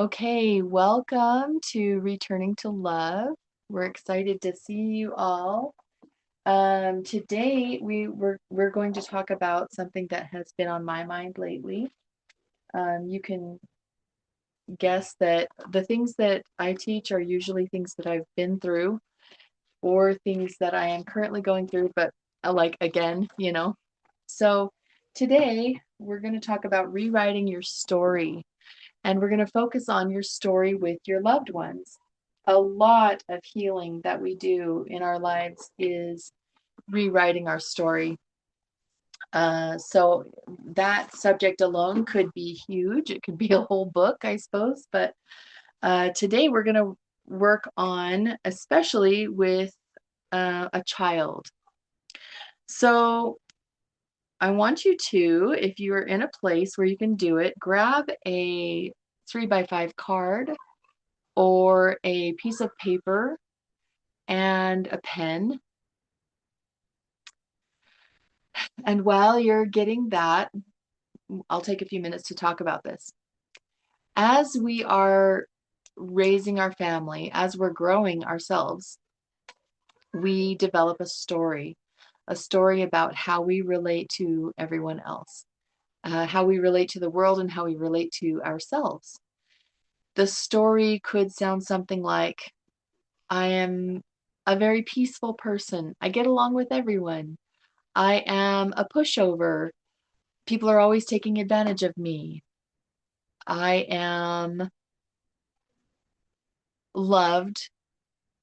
Okay, welcome to Returning to Love. We're excited to see you all. Today we're going to talk about something that has been on my mind lately. You can guess that the things that I teach are usually things that I've been through or things that I am currently going through, but like again. So today we're going to talk about rewriting your story. And we're going to focus on your story with your loved ones. A lot of healing that we do in our lives is rewriting our story. So that subject alone could be huge. It could be a whole book, I suppose. But today we're going to work on, especially with a child. So I want you to, if you're in a place where you can do it, grab a 3x5 card or a piece of paper and a pen. And while you're getting that, I'll take a few minutes to talk about this. As we are raising our family, as we're growing ourselves, we develop a story about how we relate to everyone else, how we relate to the world, and how we relate to ourselves. The story could sound something like, I am a very peaceful person. I get along with everyone. I am a pushover. People are always taking advantage of me. I am loved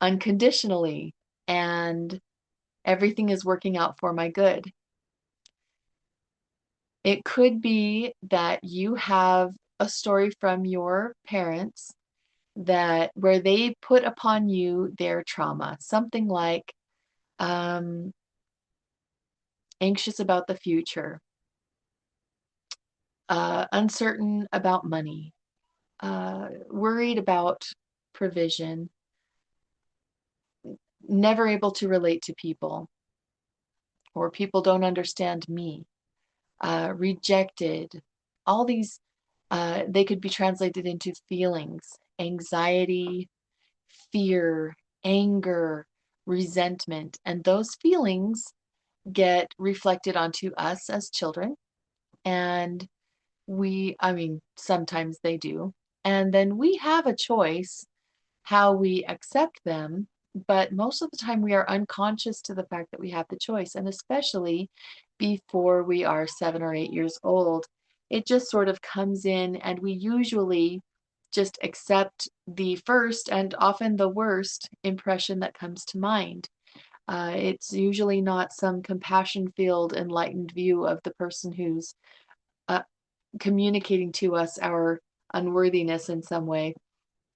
unconditionally and everything is working out for my good. It could be that you have a story from your parents that where they put upon you their trauma, something like anxious about the future, uncertain about money, worried about provision, never able to relate to people, or people don't understand me, rejected. All these, they could be translated into feelings, anxiety, fear, anger, resentment, and those feelings get reflected onto us as children. And sometimes they do. And then we have a choice how we accept them, but most of the time we are unconscious to the fact that we have the choice, and especially before we are 7 or 8 years old, it just sort of comes in, and we usually just accept the first and often the worst impression that comes to mind. It's usually not some compassion-filled, enlightened view of the person who's uh, communicating to us our unworthiness in some way.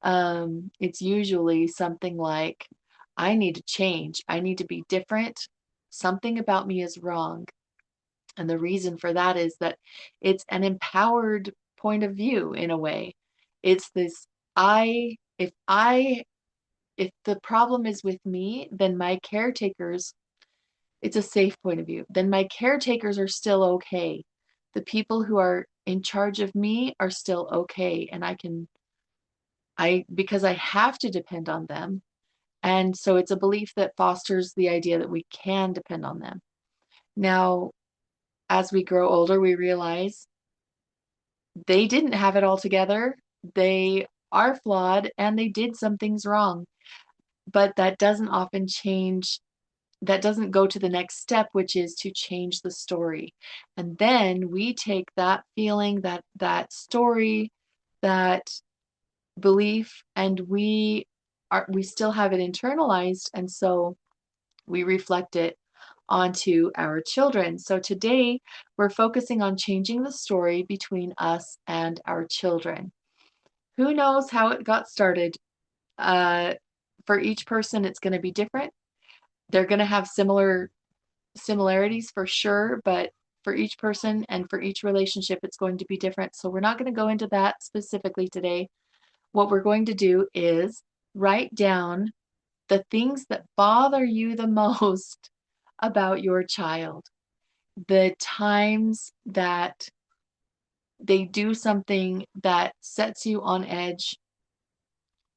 It's usually something like, I need to change. I need to be different. Something about me is wrong. And the reason for that is that it's an empowered point of view in a way. It's this, I, if the problem is with me, then my caretakers, it's a safe point of view. Then my caretakers are still okay. The people who are in charge of me are still okay. And because I have to depend on them. And so it's a belief that fosters the idea that we can depend on them. Now, as we grow older, we realize they didn't have it all together. They are flawed and they did some things wrong. But that doesn't often change, that doesn't go to the next step, which is to change the story. And then we take that feeling, that story, that belief, and we still have it internalized, and so we reflect it onto our children. So today we're focusing on changing the story between us and our children. Who knows how it got started? Uh, for each person, it's going to be different. They're going to have similarities for sure, but for each person and for each relationship, it's going to be different. So we're not going to go into that specifically today. What we're going to do is write down the things that bother you the most about your child, the times that they do something that sets you on edge,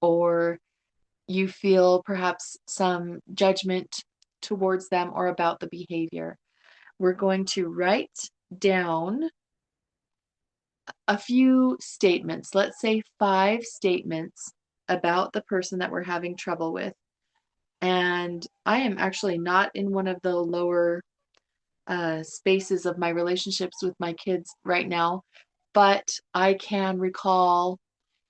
or you feel perhaps some judgment towards them or about the behavior, we're going to write down a few statements, let's say 5 statements about the person that we're having trouble with. And I am actually not in one of the lower spaces of my relationships with my kids right now, but I can recall,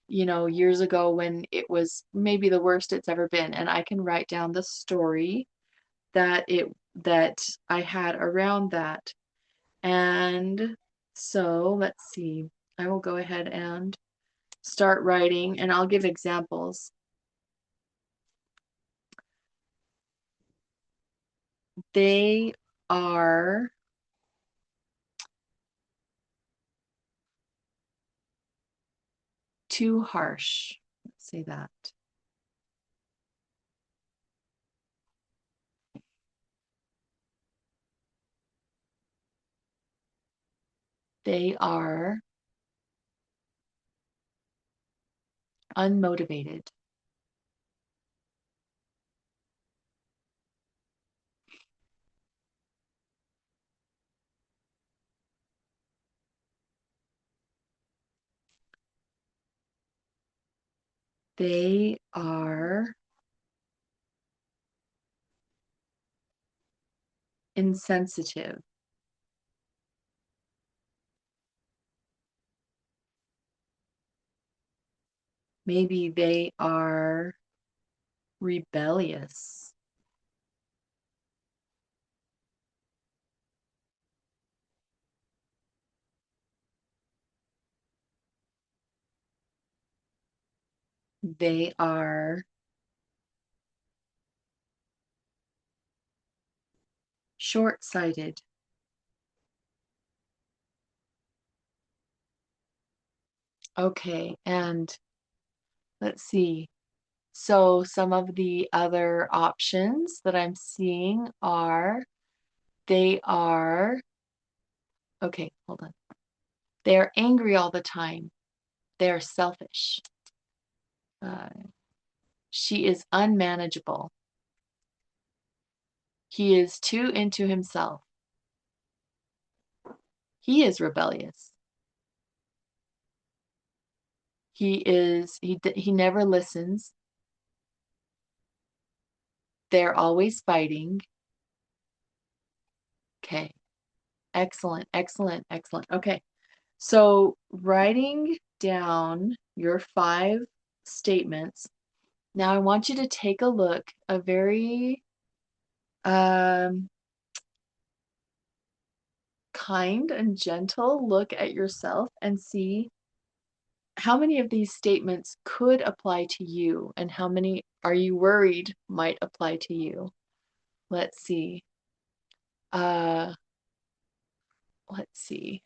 years ago when it was maybe the worst it's ever been, and I can write down the story that I had around that. And so let's see. I will go ahead and start writing, and I'll give examples. They are too harsh. Let's say that. They are unmotivated. They are insensitive. Maybe they are rebellious. They are short-sighted. Okay, and let's see. So some of the other options that I'm seeing are they are, okay, hold on. They're angry all the time. They're selfish. Uh, she is unmanageable. He is too into himself. He is rebellious. He never listens. They're always fighting. Okay. Excellent, excellent, excellent. Okay. So writing down your 5 statements. Now I want you to take a look, a very um, kind and gentle look at yourself and see how many of these statements could apply to you and how many are you worried might apply to you. Let's see. Uh, let's see.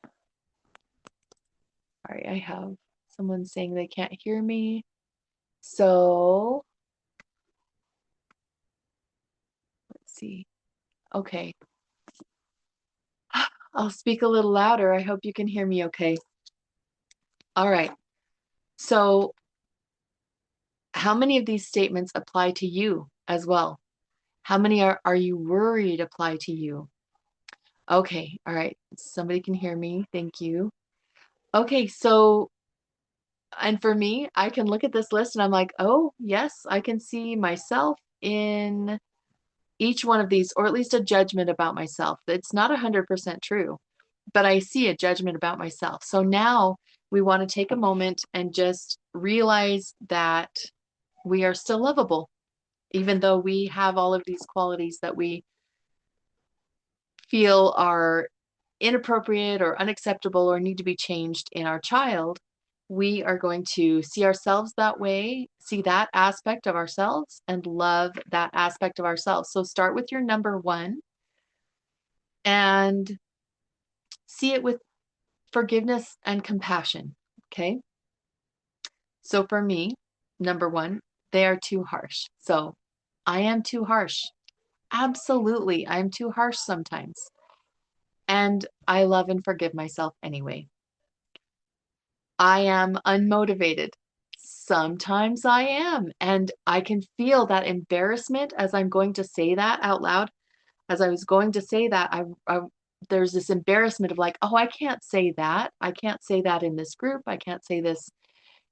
Sorry, I have someone saying they can't hear me. So let's see. Okay. I'll speak a little louder. I hope you can hear me okay. All right. So how many of these statements apply to you as well? How many are you worried apply to you? Okay. All right. Somebody can hear me. Thank you. Okay. So, and for me, I can look at this list and I'm like, oh, yes, I can see myself in each one of these, or at least a judgment about myself. It's not 100% true, but I see a judgment about myself. So now we want to take a moment and just realize that we are still lovable, even though we have all of these qualities that we feel are inappropriate or unacceptable or need to be changed in our child. We are going to see ourselves that way, see that aspect of ourselves, and love that aspect of ourselves. So start with your number 1 and see it with forgiveness and compassion. Okay. So for me, number 1, they are too harsh. So I am too harsh. Absolutely. I'm too harsh sometimes. And I love and forgive myself anyway. I am unmotivated. Sometimes I am. And I can feel that embarrassment as I'm going to say that out loud. As I was going to say that, there's this embarrassment of like, oh, I can't say that. I can't say that in this group. I can't say this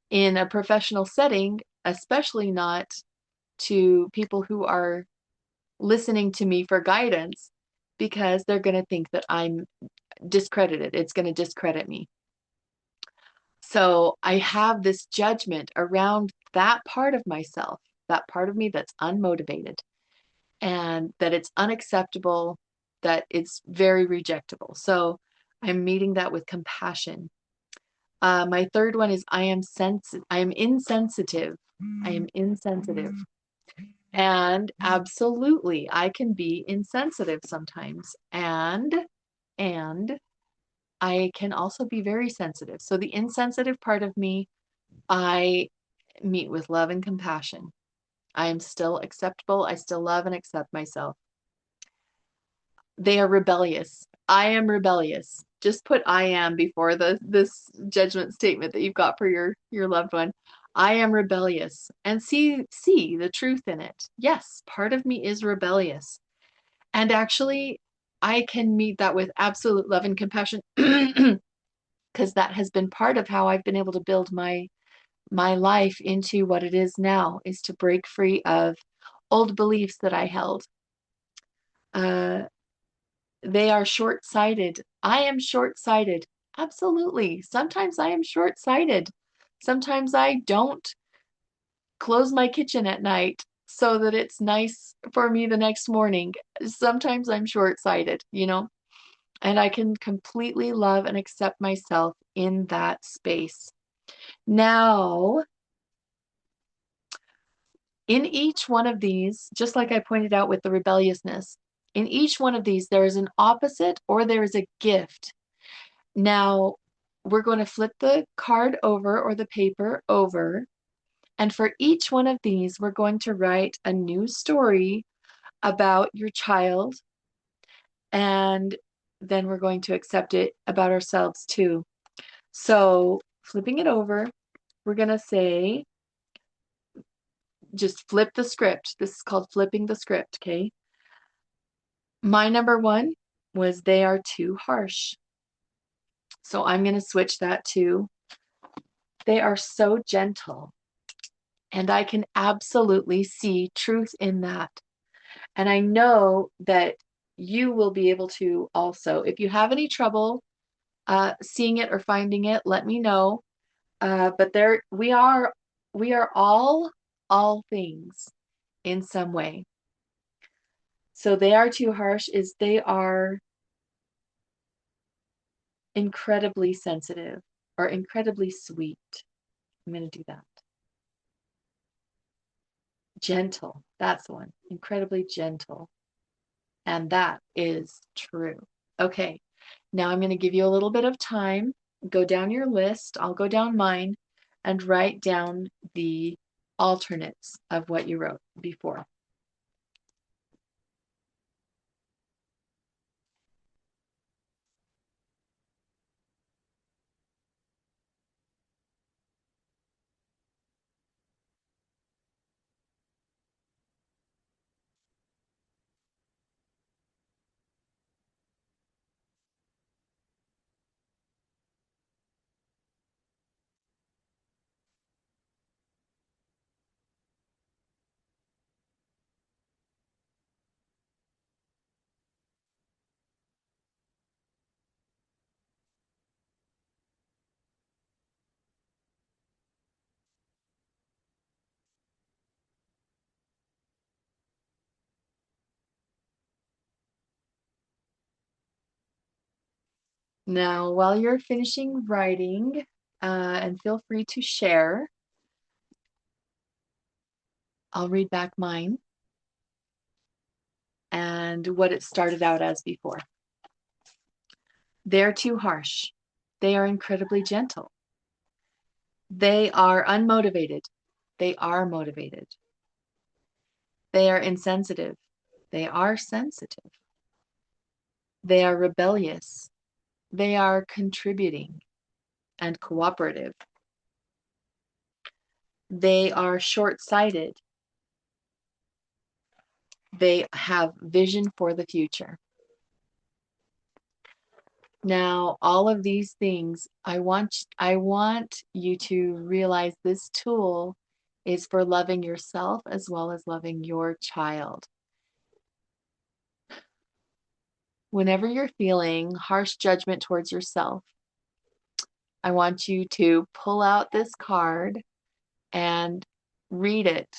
in a professional setting, especially not to people who are listening to me for guidance, because they're going to think that I'm discredited. It's going to discredit me. So I have this judgment around that part of myself, that part of me that's unmotivated, and that it's unacceptable, that it's very rejectable. So I'm meeting that with compassion. My third one is I am insensitive. I am insensitive. And absolutely, I can be insensitive sometimes. And I can also be very sensitive. So the insensitive part of me, I meet with love and compassion. I am still acceptable. I still love and accept myself. They are rebellious. I am rebellious. Just put I am before this judgment statement that you've got for your loved one. I am rebellious, and see the truth in it. Yes, part of me is rebellious. And actually, I can meet that with absolute love and compassion because that has been part of how I've been able to build my life into what it is now, is to break free of old beliefs that I held. Uh, they are short-sighted. I am short-sighted. Absolutely. Sometimes I am short-sighted. Sometimes I don't close my kitchen at night so that it's nice for me the next morning. Sometimes I'm short-sighted, and I can completely love and accept myself in that space. Now, in each one of these, just like I pointed out with the rebelliousness, in each one of these, there is an opposite or there is a gift. Now, we're going to flip the card over or the paper over. And for each one of these, we're going to write a new story about your child. And then we're going to accept it about ourselves too. So flipping it over, we're going to say, just flip the script. This is called flipping the script, okay? My number one was they are too harsh. So I'm going to switch that to they are so gentle. And I can absolutely see truth in that. And I know that you will be able to also. If you have any trouble seeing it or finding it, let me know. But there we are all things in some way. So they are too harsh is they are incredibly sensitive or incredibly sweet. I'm going to do that. Gentle. That's the one. Incredibly gentle. And that is true. Okay. Now I'm going to give you a little bit of time. Go down your list. I'll go down mine and write down the alternates of what you wrote before. Now, while you're finishing writing, and feel free to share, I'll read back mine and what it started out as before. They're too harsh. They are incredibly gentle. They are unmotivated. They are motivated. They are insensitive. They are sensitive. They are rebellious. They are contributing. and cooperative. They are short-sighted. They have vision for the future. Now, all of these things, I want you to realize this tool is for loving yourself as well as loving your child. Whenever you're feeling harsh judgment towards yourself, I want you to pull out this card and read it.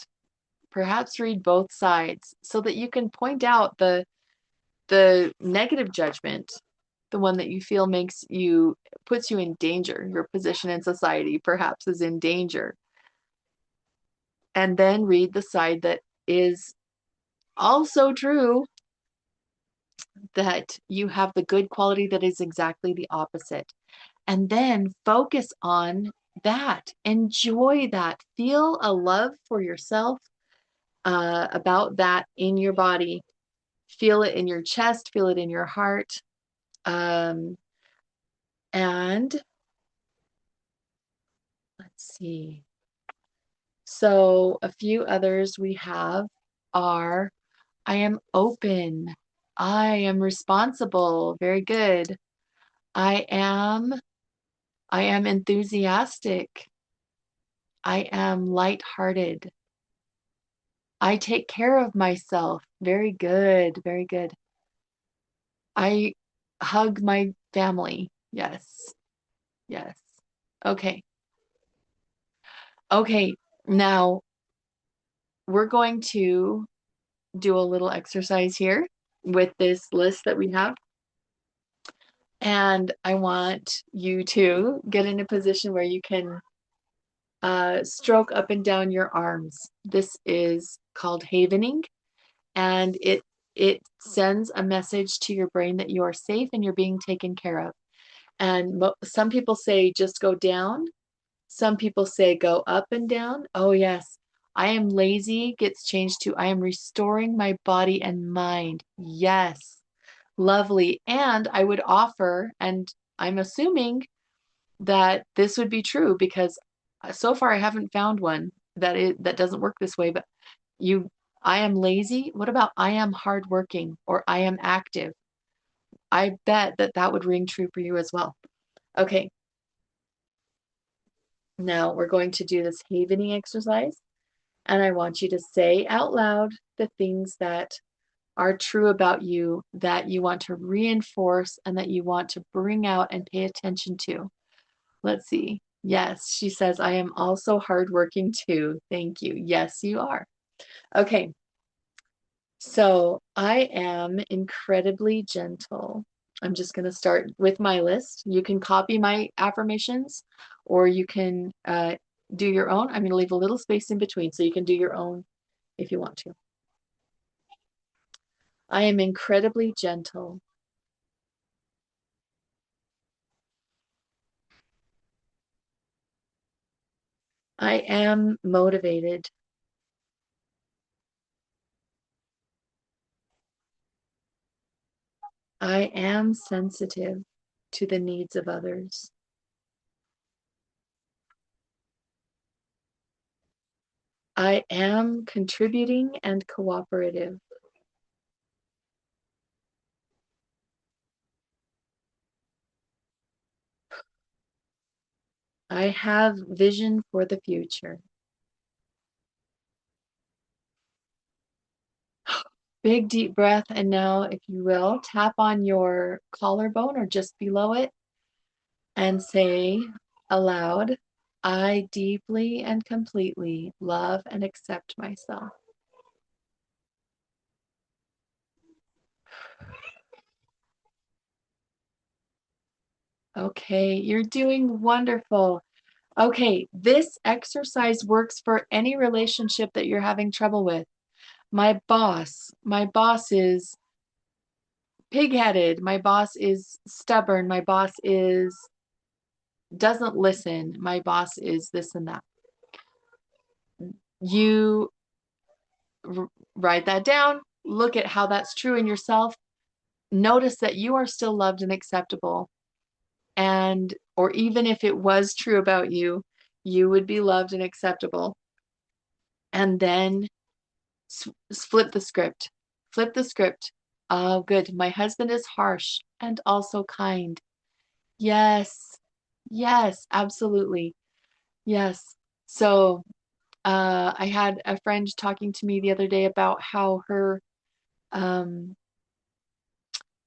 Perhaps read both sides so that you can point out the negative judgment, the one that you feel puts you in danger. Your position in society perhaps is in danger. And then read the side that is also true, that you have the good quality that is exactly the opposite. And then focus on that. Enjoy that. Feel a love for yourself, about that in your body. Feel it in your chest, feel it in your heart. And let's see. So a few others we have are, I am open. I am responsible. Very good. I am enthusiastic. I am lighthearted. I take care of myself. Very good. Very good. I hug my family. Yes. Yes. Okay. Okay. Now we're going to do a little exercise here with this list that we have. And I want you to get in a position where you can stroke up and down your arms. This is called havening, and it sends a message to your brain that you are safe and you're being taken care of. And some people say just go down. Some people say go up and down. Oh, yes. I am lazy gets changed to I am restoring my body and mind. Yes. Lovely. And I would offer, and I'm assuming that this would be true because so far I haven't found one that doesn't work this way, but I am lazy. What about I am hardworking or I am active? I bet that would ring true for you as well. Okay. Now we're going to do this havening exercise, and I want you to say out loud the things that are true about you that you want to reinforce and that you want to bring out and pay attention to. Let's see. Yes, she says, I am also hardworking too. Thank you. Yes, you are. Okay. So I am incredibly gentle. I'm just going to start with my list. You can copy my affirmations or you can do your own. I'm going to leave a little space in between so you can do your own if you want to. I am incredibly gentle. I am motivated. I am sensitive to the needs of others. I am contributing and cooperative. I have vision for the future. Big deep breath. And now, if you will, tap on your collarbone or just below it and say aloud, I deeply and completely love and accept myself. Okay, you're doing wonderful. Okay, this exercise works for any relationship that you're having trouble with. My boss is pig-headed. My boss is stubborn. My boss is doesn't listen. My boss is this and that. You write that down, look at how that's true in yourself. Notice that you are still loved and acceptable. and or even if it was true about you, you would be loved and acceptable. And then flip the script. Flip the script. Oh, good. My husband is harsh and also kind. Yes. Yes, absolutely. Yes. So, I had a friend talking to me the other day about how um,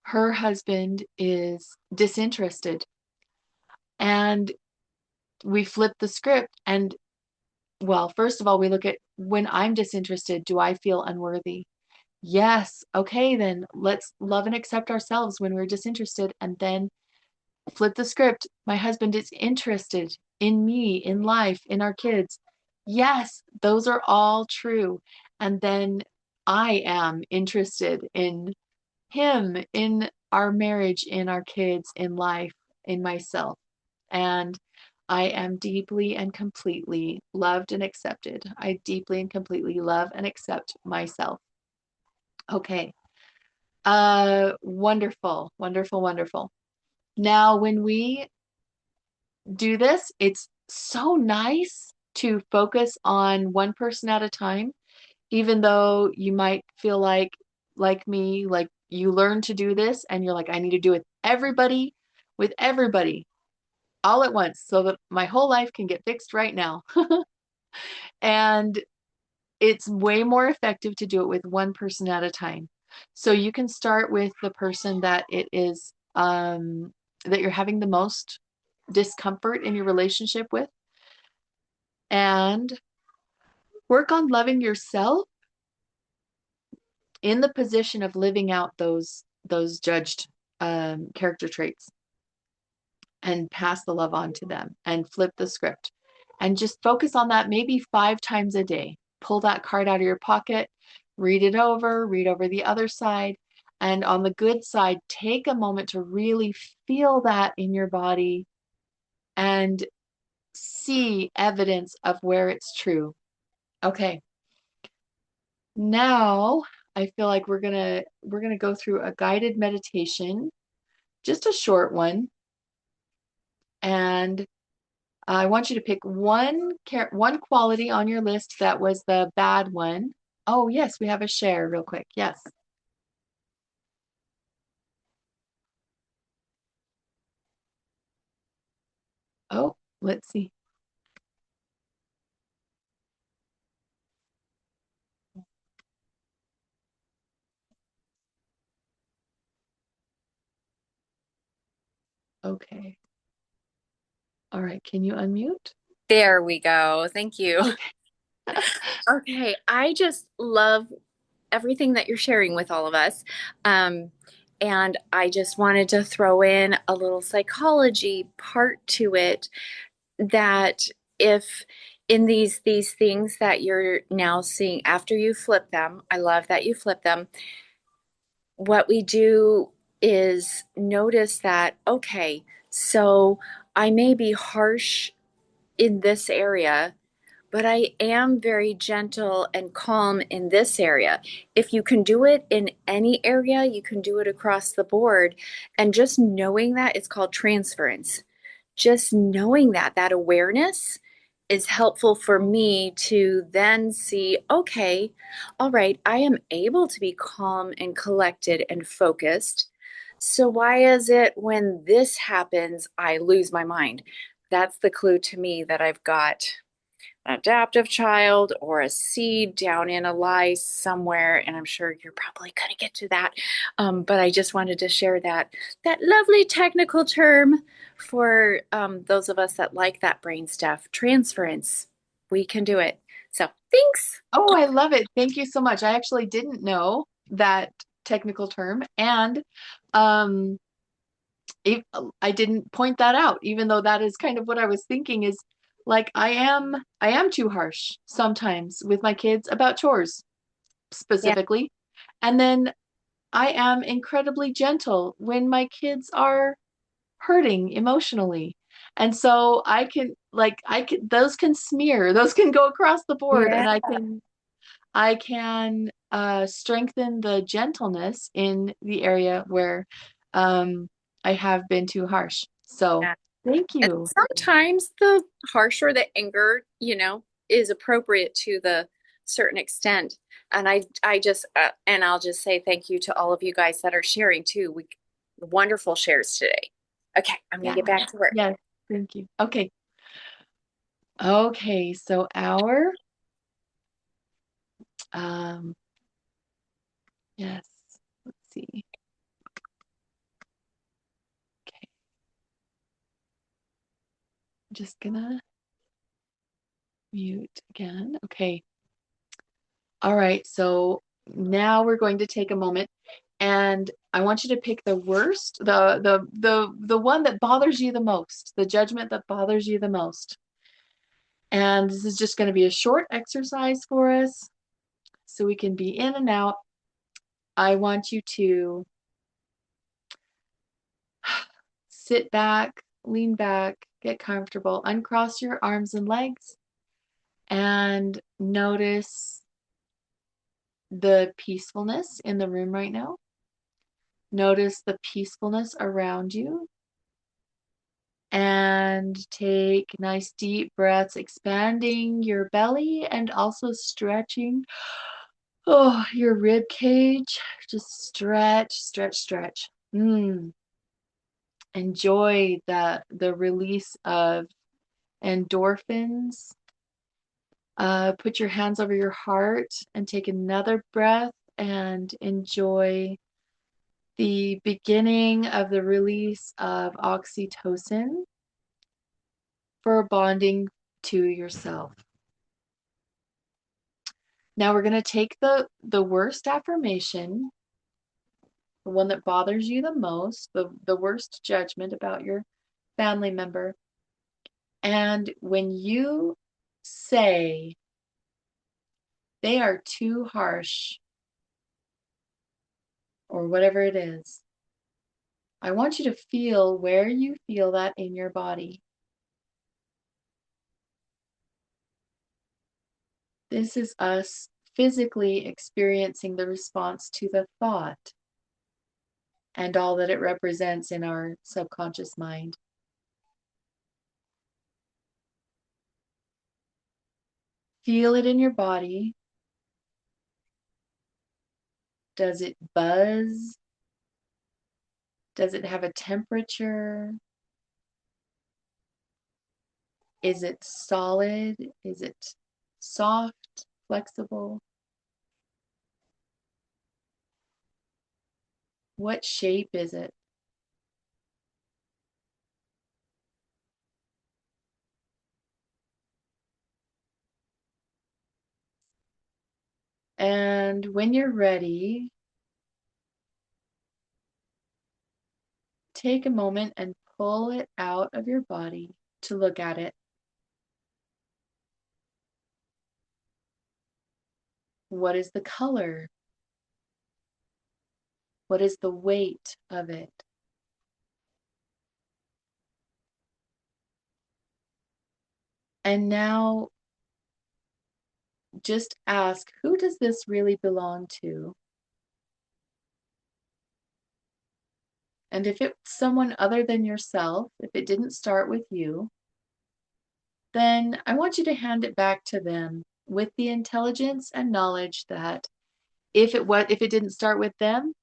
her husband is disinterested. And we flip the script. And well, first of all, we look at when I'm disinterested, do I feel unworthy? Yes. Okay, then let's love and accept ourselves when we're disinterested. And then flip the script. My husband is interested in me, in life, in our kids. Yes, those are all true. And then I am interested in him, in our marriage, in our kids, in life, in myself. And I am deeply and completely loved and accepted. I deeply and completely love and accept myself. Okay. Wonderful, wonderful, wonderful. Now, when we do this, it's so nice to focus on one person at a time, even though you might feel like me, like you learn to do this and you're like, I need to do it with everybody all at once so that my whole life can get fixed right now. And it's way more effective to do it with one person at a time. So you can start with the person that it is that you're having the most discomfort in your relationship with, and work on loving yourself in the position of living out those judged character traits, and pass the love on to them and flip the script and just focus on that maybe 5 times a day. Pull that card out of your pocket, read over the other side, and on the good side, take a moment to really feel that in your body and see evidence of where it's true. Okay. Now, I feel like we're gonna go through a guided meditation, just a short one, and I want you to pick one quality on your list that was the bad one. Oh, yes, we have a share real quick. Yes. Oh, let's see. Okay. All right. Can you unmute? There we go. Thank you. Okay. Okay, I just love everything that you're sharing with all of us. Um, and I just wanted to throw in a little psychology part to it that if in these things that you're now seeing after you flip them, I love that you flip them. What we do is notice that, okay, so I may be harsh in this area, but I am very gentle and calm in this area. If you can do it in any area, you can do it across the board. And just knowing that, it's called transference. Just knowing that, that awareness is helpful for me to then see, okay, all right, I am able to be calm and collected and focused. So why is it when this happens, I lose my mind? That's the clue to me that I've got an adaptive child or a seed down in a lie somewhere, and I'm sure you're probably going to get to that. But I just wanted to share that lovely technical term for those of us that like that brain stuff. Transference. We can do it. So thanks. Oh, I love it. Thank you so much. I actually didn't know that technical term, and um, if, I didn't point that out, even though that is kind of what I was thinking is like I am too harsh sometimes with my kids about chores Yeah. specifically. And then I am incredibly gentle when my kids are hurting emotionally. And so I can those can smear, those can go across the board, Yeah. and I can strengthen the gentleness in the area where I have been too harsh. So Yeah. thank And you. sometimes the harsh or the anger, is appropriate to the certain extent. And I just, and I'll just say thank you to all of you guys that are sharing too. Wonderful shares today. Okay, I'm gonna Yeah. get back to work. Yes. Thank you. Okay. Okay. So our, um, yes. Let's see. Okay. Just gonna mute again. Okay. All right. So now we're going to take a moment and I want you to pick the worst, the one that bothers you the most, the judgment that bothers you the most. And this is just going to be a short exercise for us so we can be in and out. I want you to sit back, lean back, get comfortable, uncross your arms and legs, and notice the peacefulness in the room right now. Notice the peacefulness around you. And take nice deep breaths, expanding your belly and also stretching your rib cage. Just stretch, stretch, stretch. Enjoy the release of endorphins. Put your hands over your heart and take another breath and enjoy the beginning of the release of oxytocin for bonding to yourself. Now we're going to take the worst affirmation, the one that bothers you the most, the worst judgment about your family member. And when you say they are too harsh or whatever it is, I want you to feel where you feel that in your body. This is us physically experiencing the response to the thought and all that it represents in our subconscious mind. Feel it in your body. Does it buzz? Does it have a temperature? Is it solid? Is it soft, flexible? What shape is it? And when you're ready, take a moment and pull it out of your body to look at it. What is the color? What is the weight of it? And now just ask, who does this really belong to? And if it's someone other than yourself, if it didn't start with you, then I want you to hand it back to them with the intelligence and knowledge that if it didn't start with them,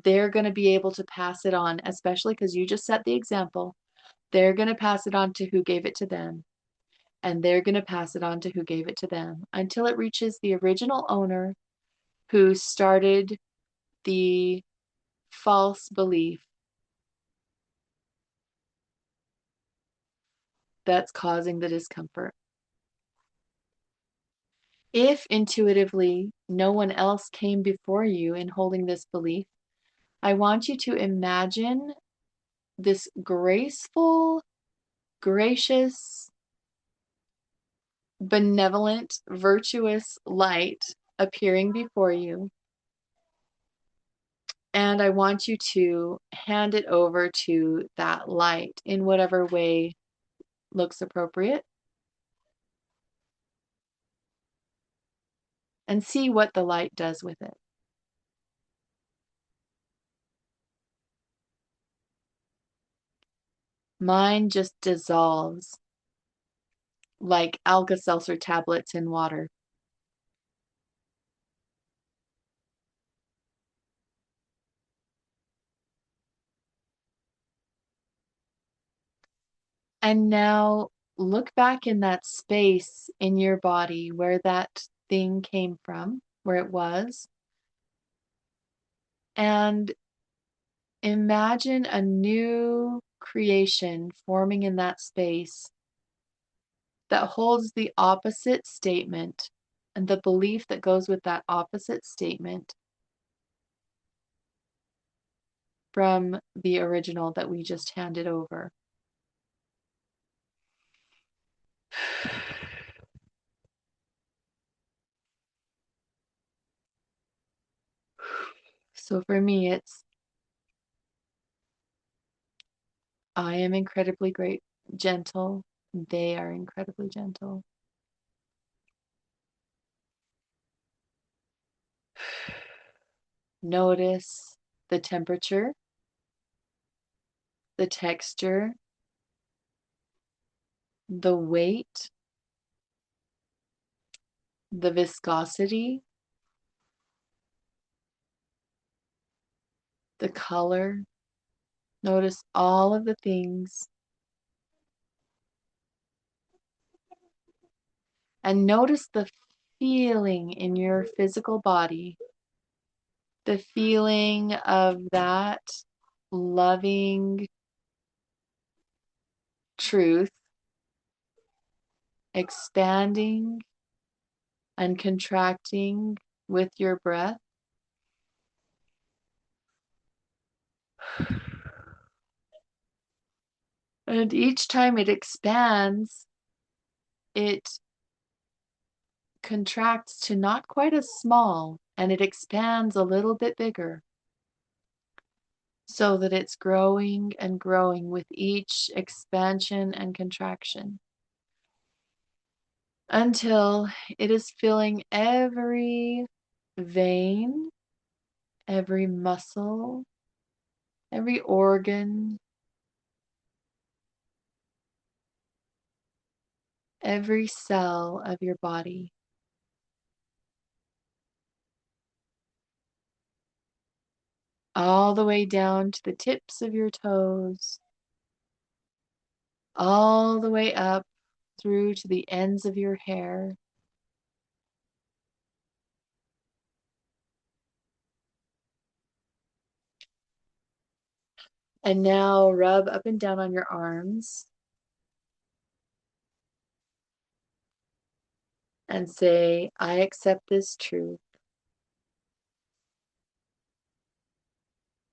they're going to be able to pass it on, especially because you just set the example. They're going to pass it on to who gave it to them, and they're going to pass it on to who gave it to them until it reaches the original owner who started the false belief that's causing the discomfort. If intuitively no one else came before you in holding this belief, I want you to imagine this graceful, gracious, benevolent, virtuous light appearing before you. And I want you to hand it over to that light in whatever way looks appropriate and see what the light does with it. Mine just dissolves like Alka-Seltzer tablets in water. And now look back in that space in your body where that thing came from, where it was, and imagine a new creation forming in that space that holds the opposite statement and the belief that goes with that opposite statement from the original that we just handed over. So for me, it's I am incredibly great, gentle. They are incredibly gentle. Notice the temperature, the texture, the weight, the viscosity, the color. Notice all of the things and notice the feeling in your physical body, the feeling of that loving truth expanding and contracting with your breath. And each time it expands, it contracts to not quite as small and it expands a little bit bigger so that it's growing and growing with each expansion and contraction until it is filling every vein, every muscle, every organ, every cell of your body. All the way down to the tips of your toes, all the way up through to the ends of your hair. And now rub up and down on your arms and say, I accept this truth.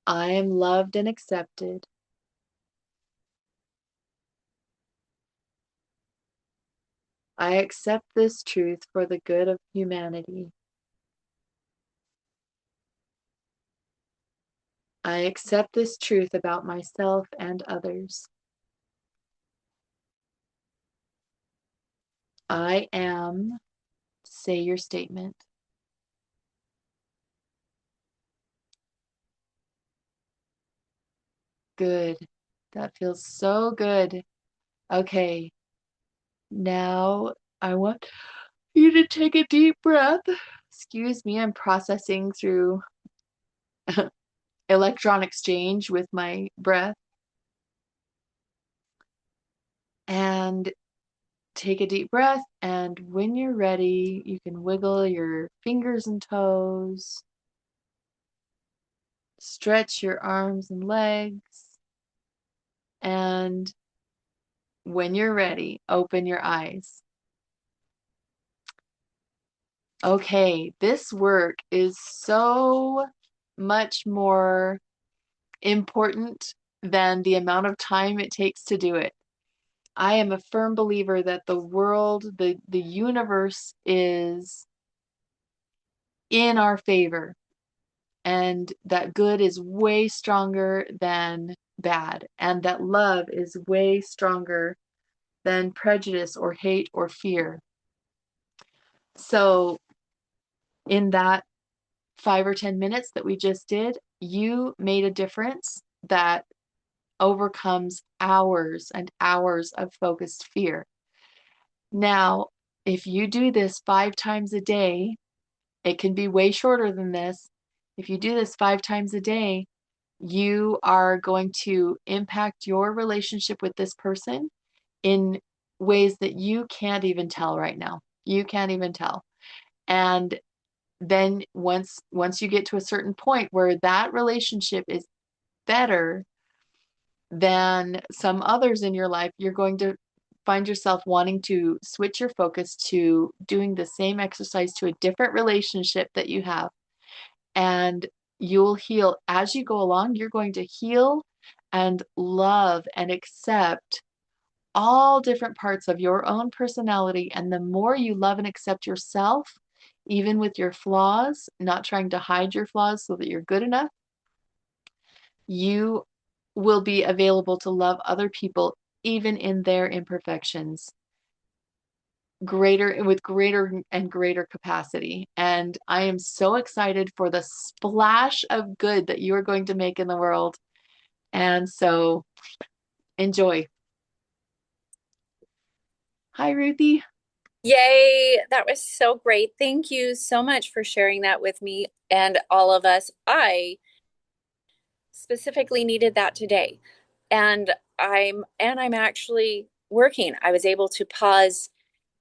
I am loved and accepted. I accept this truth for the good of humanity. I accept this truth about myself and others. I am, say your statement. Good. That feels so good. Okay, now I want you to take a deep breath. Excuse me, I'm processing through electron exchange with my breath. And take a deep breath. And when you're ready, you can wiggle your fingers and toes, stretch your arms and legs. And when you're ready, open your eyes. Okay, this work is so much more important than the amount of time it takes to do it. I am a firm believer that the world, the universe is in our favor and that good is way stronger than bad and that love is way stronger than prejudice or hate or fear. So in that 5 or 10 minutes that we just did, you made a difference that overcomes hours and hours of focused fear. Now, if you do this 5 times a day, it can be way shorter than this. If you do this 5 times a day, you are going to impact your relationship with this person in ways that you can't even tell right now. You can't even tell. And then once you get to a certain point where that relationship is better than some others in your life, you're going to find yourself wanting to switch your focus to doing the same exercise to a different relationship that you have. And you'll heal as you go along. You're going to heal and love and accept all different parts of your own personality. And the more you love and accept yourself, even with your flaws, not trying to hide your flaws so that you're good enough, you will be available to love other people, even in their imperfections, greater and greater capacity. And I am so excited for the splash of good that you are going to make in the world. And so enjoy. Hi, Ruthie. Yay, that was so great. Thank you so much for sharing that with me and all of us. I specifically needed that today. And I'm actually working. I was able to pause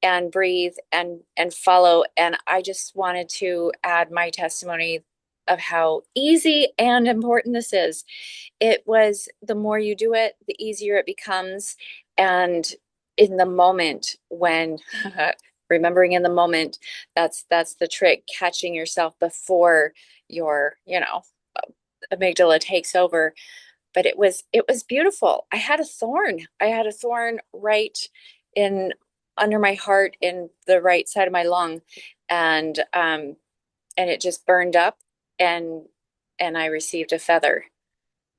and breathe and follow, and I just wanted to add my testimony of how easy and important this is. It was the more you do it, the easier it becomes. And in the moment when remembering in the moment, that's the trick, catching yourself before your, amygdala takes over. But it was beautiful. I had a thorn right in under my heart in the right side of my lung, and it just burned up, and I received a feather.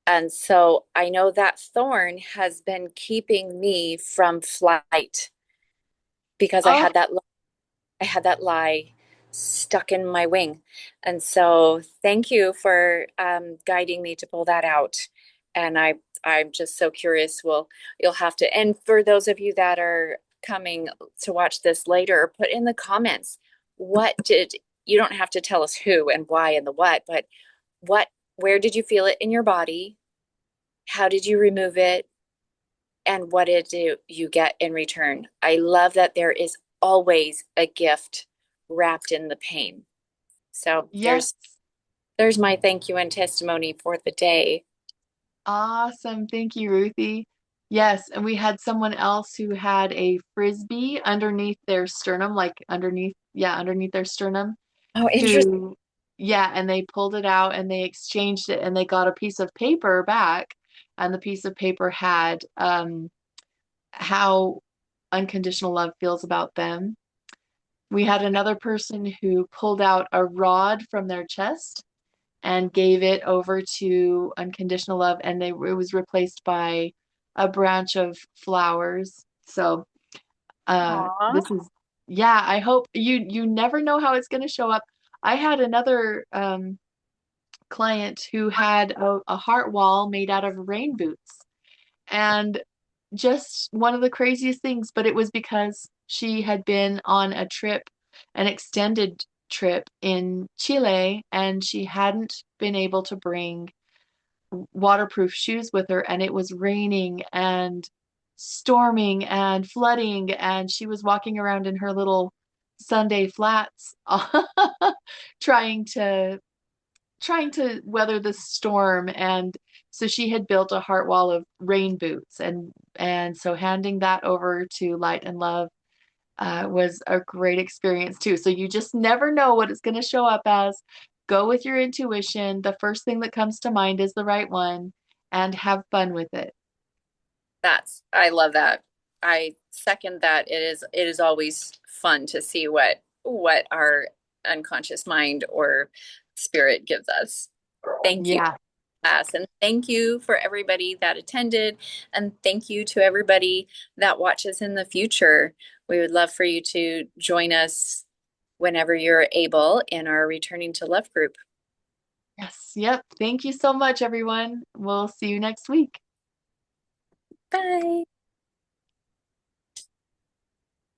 And so I know that thorn has been keeping me from flight because Oh, I had that lie stuck in my wing. And so thank you for guiding me to pull that out. And I'm just so curious. Well, you'll have to, and for those of you that are coming to watch this later, put in the comments, what did, you don't have to tell us who and why and the what, what, where did you feel it in your body? How did you remove it? And what did you get in return? I love that there is always a gift wrapped in the pain. So yes. there's my thank you and testimony for the day. Awesome. Thank you, Ruthie. Yes, and we had someone else who had a frisbee underneath their sternum, like underneath their sternum, Oh, interesting. who, yeah, and they pulled it out and they exchanged it and they got a piece of paper back. And the piece of paper had how unconditional love feels about them. We had another person who pulled out a rod from their chest and gave it over to unconditional love, and it was replaced by a branch of flowers. So Aw. this is, yeah, I hope you never know how it's going to show up. I had another client who had a heart wall made out of rain boots, and just one of the craziest things, but it was because she had been on a trip, an extended trip in Chile, and she hadn't been able to bring waterproof shoes with her, and it was raining and storming and flooding, and she was walking around in her little Sunday flats trying to trying to weather the storm. And so she had built a heart wall of rain boots, and so handing that over to Light and Love was a great experience too. So you just never know what it's going to show up as. Go with your intuition. The first thing that comes to mind is the right one, and have fun with it. I love that. I second that. It is always fun to see what our unconscious mind or spirit gives us. Thank you, Yeah. class, and thank you for everybody that attended, and thank you to everybody that watches in the future. We would love for you to join us whenever you're able in our Returning to Love group. Yes. Yep. Thank you so much, everyone. We'll see you next week. Bye.